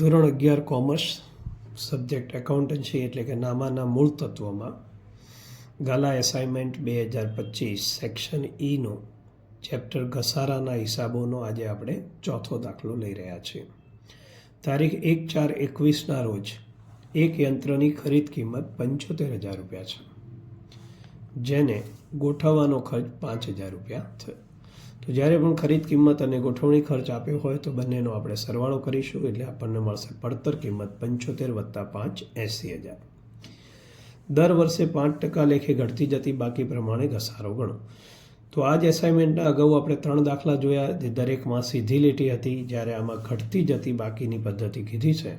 ધોરણ 11 commerce subject accountancy એટલે કે નામાના મૂળ તત્વોમાં ગાલા એસાઇનમેન્ટ 2025 સેક્શન ઈનો ચેપ્ટર ઘસારાના હિસાબોનો આજે આપણે ચોથો દાખલો લઈ રહ્યા છીએ. તારીખ 1/4/21ના રોજ એક યંત્રની ખરીદ કિંમત 75,000 રૂપિયા છે, જેને ગોઠવવાનો ખર્ચ 5,000 રૂપિયા થયો. તો જ્યારે પણ ખરીદ કિંમત અને ગોઠવણી ખર્ચ આપ્યો હોય તો બંનેનો આપણે સરવાળો કરીશું, એટલે આપણને મળશે પડતર કિંમત 75 + 5 80,000. દર વર્ષે 5% લેખે ઘટતી જતી બાકી પ્રમાણે ઘસારો ગણો. તો આ જ એસાઇનમેન્ટના અગાઉ આપણે 3 દાખલા જોયા, જે દરેકમાં સીધી લીટી હતી, જ્યારે આમાં ઘટતી જતી બાકીની પદ્ધતિ કીધી છે.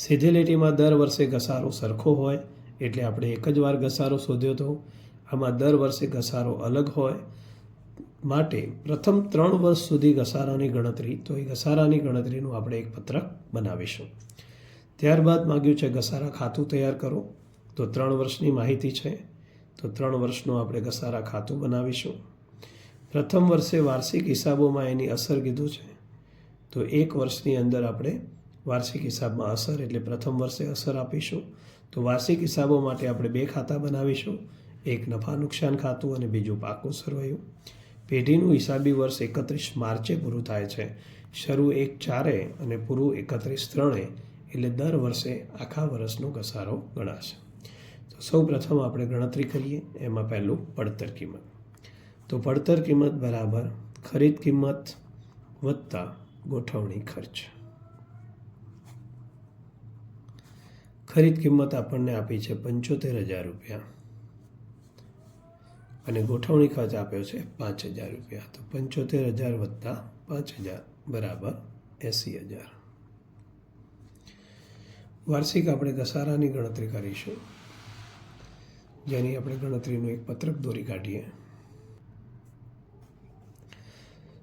સીધી લીટીમાં દર વર્ષે ઘસારો સરખો હોય એટલે આપણે એક જ વાર ઘસારો શોધ્યો હતો. આમાં દર વર્ષે ઘસારો અલગ હોય માટે પ્રથમ 3 વર્ષ સુધી ઘસારાની ગણતરી, તો એ ઘસારાની ગણતરીનું આપણે એક પત્રક બનાવીશું. ત્યારબાદ માગ્યું છે ઘસારા ખાતું તૈયાર કરો. તો 3 વર્ષની માહિતી છે, તો 3 વર્ષનું આપણે ઘસારા ખાતું બનાવીશું. પ્રથમ વર્ષે વાર્ષિક હિસાબોમાં એની અસર કીધું છે, તો 1 વર્ષની અંદર આપણે વાર્ષિક હિસાબમાં અસર એટલે પ્રથમ વર્ષે અસર આપીશું. તો વાર્ષિક હિસાબો માટે આપણે 2 ખાતા બનાવીશું, એક નફા નુકસાન ખાતું અને બીજું પાકું સરવૈયું. પેઢીનું હિસાબી વર્ષ 31 માર્ચે પૂરું થાય છે. શરૂ 1/4 અને પૂરું 31/3, એટલે દર વર્ષે આખા વર્ષનો ઘસારો ગણાશે. તો સૌ પ્રથમ આપણે ગણતરી કરીએ. એમાં પહેલું પડતર કિંમત. તો પડતર કિંમત બરાબર ખરીદ કિંમત વત્તા ગોઠવણી ખર્ચ. ખરીદ કિંમત આપણને આપી છે 75,000 રૂપિયા અને ગોઠવણી ખર્ચ આપ્યો છે 5,000 રૂપિયા. તો 75,000 + 5,000 બરાબર 80,000. વાર્ષિક આપણે ઘસારાની ગણતરી કરીશું, જેની આપણે ગણતરીનું એક પત્રક દોરી કાઢીએ.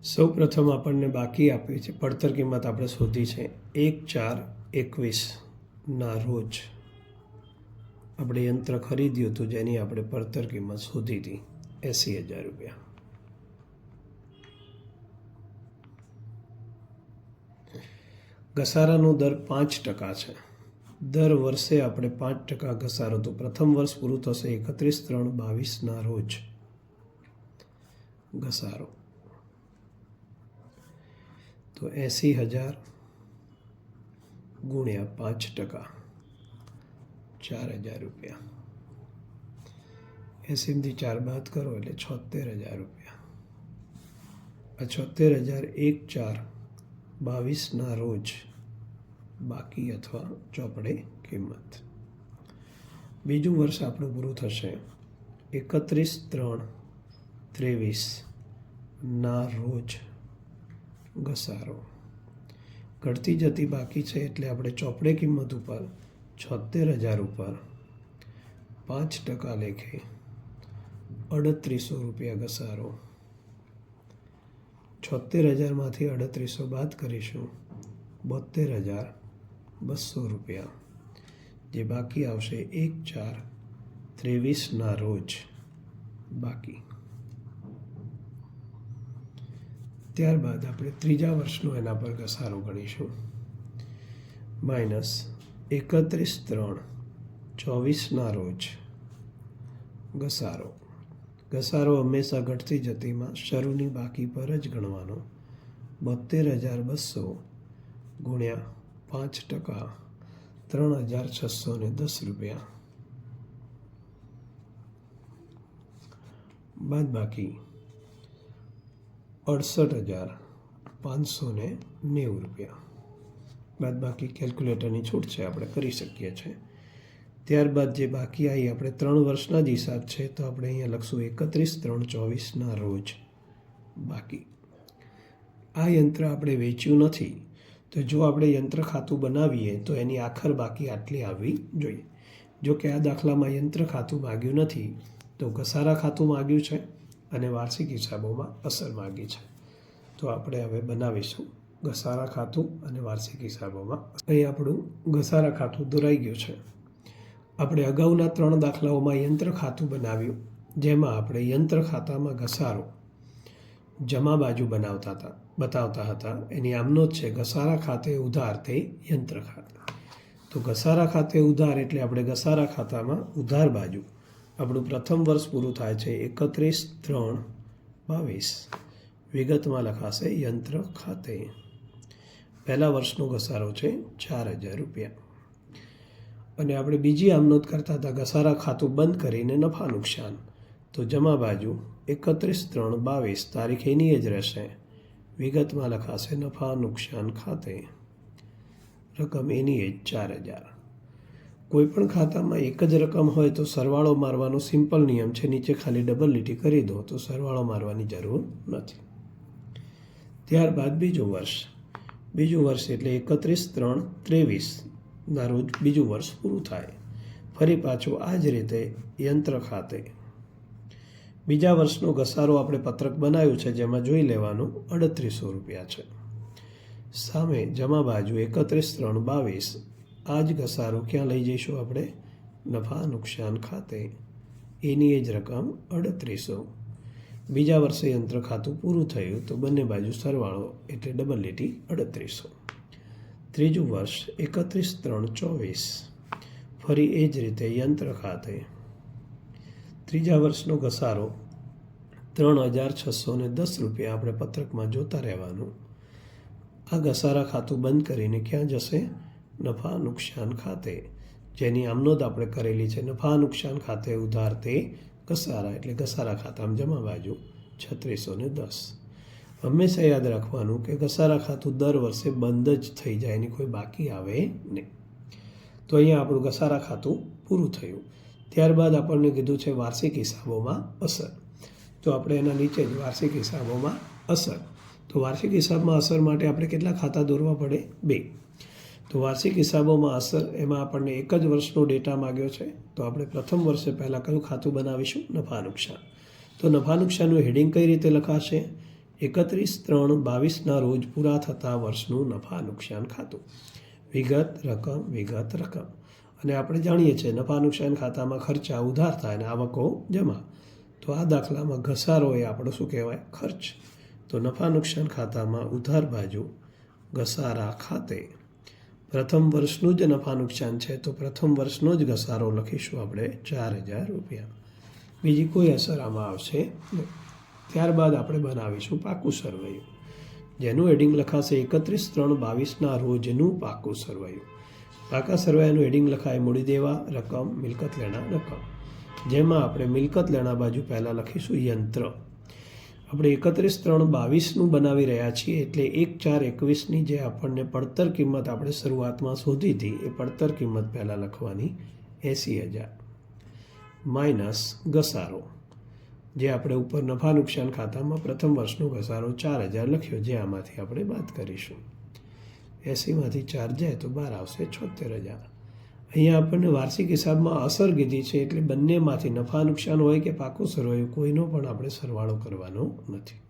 સૌ પ્રથમ આપણને બાકી આપી છે પડતર કિંમત આપણે શોધી છે 1/4/21ના રોજ આપણે યંત્ર ખરીદ્યું હતું, જેની આપણે પડતર કિંમત શોધી હતી 80,000 રૂપિયા. ઘસારાનો દર 5% છે. દર વર્ષે આપણે 5% ઘસારો, તો પ્રથમ વર્ષ પૂરું થશે 31/3/22ના રોજ ઘસારો, તો 80,000 ગુણ્યા 5%, 4,000 રૂપિયા. 80માંથી 4 બાદ કરો એટલે 76,000 રૂપિયા. આ 76,000 1/4/22ના રોજ બાકી અથવા ચોપડે કિંમત. બીજું વર્ષ આપણું પૂરું થશે 31/3/23ના રોજ ઘસારો. ઘટતી જતી બાકી છે એટલે આપણે ચોપડે કિંમત ઉપર 76,000 ઉપર 5% લેખે 3,800 રૂપિયા ઘસારો. 76,000માંથી 3,800 બાદ કરીશું, 72,200 રૂપિયા, જે બાકી આવશે 1/4/23ના રોજ બાકી. ત્યારબાદ આપણે ત્રીજા વર્ષનો એના પર ઘસારો ગણીશું. -31/3/24ના રોજ ઘસારો. ઘસારો હંમેશા ઘટતી જતીમાં શરૂની બાકી પર જ ગણવાનો. 72,200 ગુણ્યા 5%, 3,610 રૂપિયા. બાદ બાકી 68,590 રૂપિયા. બાદ બાકી કેલ્ક્યુલેટરની છૂટ છે, આપણે કરી શકીએ છીએ. ત્યારબાદ જે બાકી આવી આપણે 3 વર્ષના જ હિસાબ છે, તો આપણે અહીંયા લખશું 31/3/24ના રોજ બાકી. આ યંત્ર આપણે વેચ્યું નથી, તો જો આપણે યંત્ર ખાતું બનાવીએ તો એની આખર બાકી આટલી આવવી જોઈએ. જો કે આ દાખલામાં યંત્ર ખાતું માગ્યું નથી, તો ઘસારા ખાતું માગ્યું છે અને વાર્ષિક હિસાબોમાં અસર માગી છે. તો આપણે હવે બનાવીશું ઘસારા ખાતું અને વાર્ષિક હિસાબોમાં. અહીં આપણું ઘસારા ખાતું દોરાઈ ગયું છે. આપણે અગાઉના 3 દાખલાઓમાં યંત્ર ખાતું બનાવ્યું, જેમાં આપણે યંત્ર ખાતામાં ઘસારો જમા બાજુ બનાવતા હતા બતાવતા હતા એની આમનો જ છે ઘસારા ખાતે ઉધાર તે યંત્ર ખાતે. તો ઘસારા ખાતે ઉધાર એટલે આપણે ઘસારા ખાતામાં ઉધાર બાજુ આપણું પ્રથમ વર્ષ પૂરું થાય છે 31/3/22. વિગતમાં લખાશે યંત્ર ખાતે. પહેલા વર્ષનો ઘસારો છે 4,000 રૂપિયા. અને આપણે બીજી આમનોંધ કરતા હતા ઘસારા ખાતું બંધ કરીને નફા નુકસાન. તો જમા બાજુ 31/3/22 તારીખ એની જ રહેશે. વિગતમાં લખાશે નફા નુકસાન ખાતે. રકમ એની જ 4,000. કોઈપણ ખાતામાં એક જ રકમ હોય તો સરવાળો મારવાનો સિમ્પલ નિયમ છે. નીચે ખાલી ડબલ લીટી કરી દો તો સરવાળો મારવાની જરૂર નથી. ત્યારબાદ બીજું વર્ષ એટલે 31/3/23ના રોજ બીજું વર્ષ પૂરું થાય. ફરી પાછું આ જ રીતે યંત્ર ખાતે. બીજા વર્ષનો ઘસારો આપણે પત્રક બનાવ્યું છે જેમાં જોઈ લેવાનું 3800 રૂપિયા છે. સામે જમા બાજુ 31/3/22. આ જ ઘસારો ક્યાં લઈ જઈશું આપણે? નફા નુકસાન ખાતે. એની જ રકમ 3800. બીજા વર્ષે યંત્ર ખાતું પૂરું થયું તો બંને બાજુ સરવાળો એટલે ડબલ લીટી 3800. ત્રીજું વર્ષ 31/3/24. ફરી એ જ રીતે યંત્ર ખાતે. ત્રીજા વર્ષનો ઘસારો 3,610 રૂપિયા આપણે પત્રકમાં જોતા રહેવાનું. આ ઘસારા ખાતું બંધ કરીને ક્યાં જશે? નફા નુકસાન ખાતે. જેની આમનોંધ આપણે કરેલી છે નફા નુકસાન ખાતે ઉધાર તે ઘસારા એટલે ઘસારા ખાતામાં જમા બાજુ 3610. હંમેશા યાદ રાખવાનું કે ઘસારા ખાતું દર વર્ષે બંધ જ થઈ જાય, એની કોઈ બાકી આવે નહીં. તો અહીંયા આપણું ઘસારા ખાતું પૂરું થયું. ત્યારબાદ આપણને કીધું છે વાર્ષિક હિસાબોમાં અસર. તો આપણે એના નીચે જ વાર્ષિક હિસાબોમાં અસર. તો વાર્ષિક હિસાબમાં અસર માટે આપણે કેટલા ખાતા દોરવા પડે? 2. તો વાર્ષિક હિસાબોમાં અસર એમાં આપણને એક જ વર્ષનો ડેટા માગ્યો છે. તો આપણે પ્રથમ વર્ષે પહેલાં કયું ખાતું બનાવીશું? નફા નુકસાન. તો નફા નુકસાનનું હેડિંગ કઈ રીતે લખાશે? 31/3/22ના રોજ પૂરા થતા વર્ષનું નફા નુકસાન ખાતું. વિગત રકમ. અને આપણે જાણીએ છીએ નફા નુકસાન ખાતામાં ખર્ચા ઉધાર થાય અને આવકો જમા. તો આ દાખલામાં ઘસારો એ આપણો શું કહેવાય? ખર્ચ. તો નફા નુકસાન ખાતામાં ઉધાર બાજુ ઘસારા ખાતે પ્રથમ વર્ષનું જ નફા નુકસાન છે તો પ્રથમ વર્ષનો જ ઘસારો લખીશું આપણે 4,000 રૂપિયા. બીજી કોઈ અસર આમાં આવશે નહીં. ત્યારબાદ આપણે બનાવીશું પાકું સરવૈયું, જેનું હેડિંગ લખાશે 31/3/22ના રોજનું પાકું સરવૈયું. પાકા સરવૈયાનું હેડિંગ લખાય મૂડી દેવા રકમ, મિલકત લેણા રકમ. જેમાં આપણે મિલકત લેણા બાજુ પહેલાં લખીશું યંત્ર. આપણે 31/3/22નું બનાવી રહ્યા છીએ એટલે 1/4/21ની જે આપણને પડતર કિંમત આપણે શરૂઆતમાં શોધી હતી એ પડતર કિંમત પહેલાં લખવાની 80,000 માઇનસ ઘસારો, જે આપણે ઉપર નફા નુકસાન ખાતામાં પ્રથમ વર્ષનો ઘસારો 4,000 લખ્યો, જે આમાંથી આપણે બાદ કરીશું. 80માંથી 4 જાય તો 12 આવશે 76,000. અહીંયા આપણને વાર્ષિક હિસાબમાં અસર કીધી છે એટલે બંનેમાંથી નફા નુકસાન હોય કે પાકું સરવૈયું કોઈનો પણ આપણે સરવાળો કરવાનો નથી.